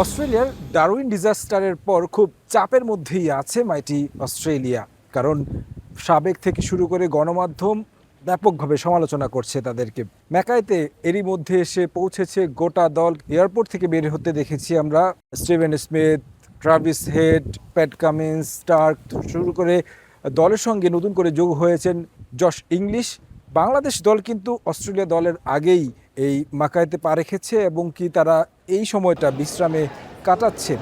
অস্ট্রেলিয়ার ডারউইন ডিজাস্টারের পর খুব চাপের মধ্যেই আছে মাইটি অস্ট্রেলিয়া। কারণ সাবেক থেকে শুরু করে গণমাধ্যম ব্যাপকভাবে সমালোচনা করছে তাদেরকে। ম্যাকাইতে এরই মধ্যে এসে পৌঁছেছে গোটা দল। এয়ারপোর্ট থেকে বের হতে দেখেছি আমরা Steven Smith, Travis Head, Pat Cummins, Starc শুরু করে দলের সঙ্গে নতুন করে যোগ হয়েছেন জশ ইংলিশ। বাংলাদেশ দল কিন্তু অস্ট্রেলিয়া দলের আগেই এই মাকাইতে পা রেখেছে এবং কি তারা এই সময়টা বিশ্রামে কাটাচ্ছে।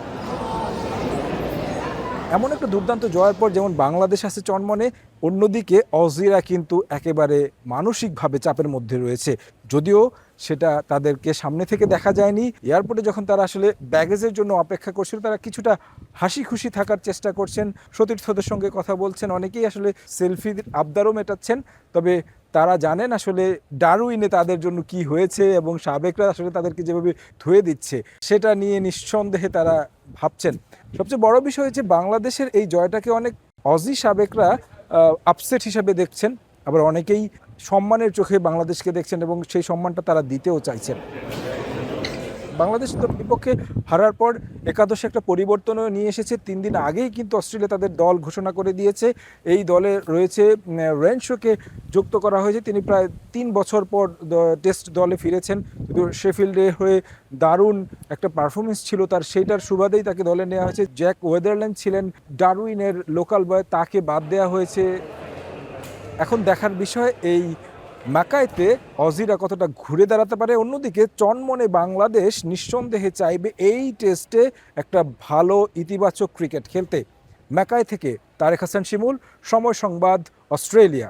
এমন একটা দুর্দান্ত জয়ের পর যেমন বাংলাদেশ আছে চনমনে, অন্যদিকে অজিরা কিন্তু একেবারে মানসিকভাবে চাপের মধ্যে রয়েছে। যদিও সেটা তাদেরকে সামনে থেকে দেখা যায়নি। এয়ারপোর্টে যখন তারা আসলে ব্যাগেজের জন্য অপেক্ষা করছিল, তারা কিছুটা হাসি খুশি থাকার চেষ্টা করছেন, সতীর্থদের সঙ্গে কথা বলছেন, অনেকেই আসলে সেলফির আবদারও মেটাচ্ছেন। তবে তারা জানেন আসলে ডারউইনে তাদের জন্য কি হয়েছে এবং সাবেকরা আসলে তাদেরকে যেভাবে ধুয়ে দিচ্ছে সেটা নিয়ে নিঃসন্দেহে তারা ভাবছেন। সবচেয়ে বড় বিষয় হচ্ছে বাংলাদেশের এই জয়টাকে অনেক অজি সাবেকরা আপসেট হিসাবে দেখছেন, আবার অনেকেই সম্মানের চোখে বাংলাদেশকে দেখছেন এবং সেই সম্মানটা তারা দিতেও চাইছেন। বাংলাদেশ তো বিপক্ষে হারার পর একাদশে একটা পরিবর্তনও নিয়ে এসেছে। 3 দিন আগেই কিন্তু অস্ট্রেলিয়া তাদের দল ঘোষণা করে দিয়েছে। এই দলে রয়েছে রেনশোকে যুক্ত করা হয়েছে। তিনি প্রায় 3 বছর পর টেস্ট দলে ফিরেছেন। শেফিল্ডে হয়ে দারুণ একটা পারফরমেন্স ছিল তার, সেইটার সুবাদেই তাকে দলে নেওয়া হয়েছে। জ্যাক ওয়েদারল্যান্ড ছিলেন ডারউইনের লোকাল বয়, তাকে বাদ দেওয়া হয়েছে। এখন দেখার বিষয় এই মাকাইতে অজিরা কতটা ঘুরে দাঁড়াতে পারে। অন্যদিকে চনমনে বাংলাদেশ নিঃসন্দেহে চাইবে এই টেস্টে একটা ভালো ইতিবাচক ক্রিকেট খেলতে। মাকাই থেকে তারেক হাসান শিমুল, সময় সংবাদ, অস্ট্রেলিয়া।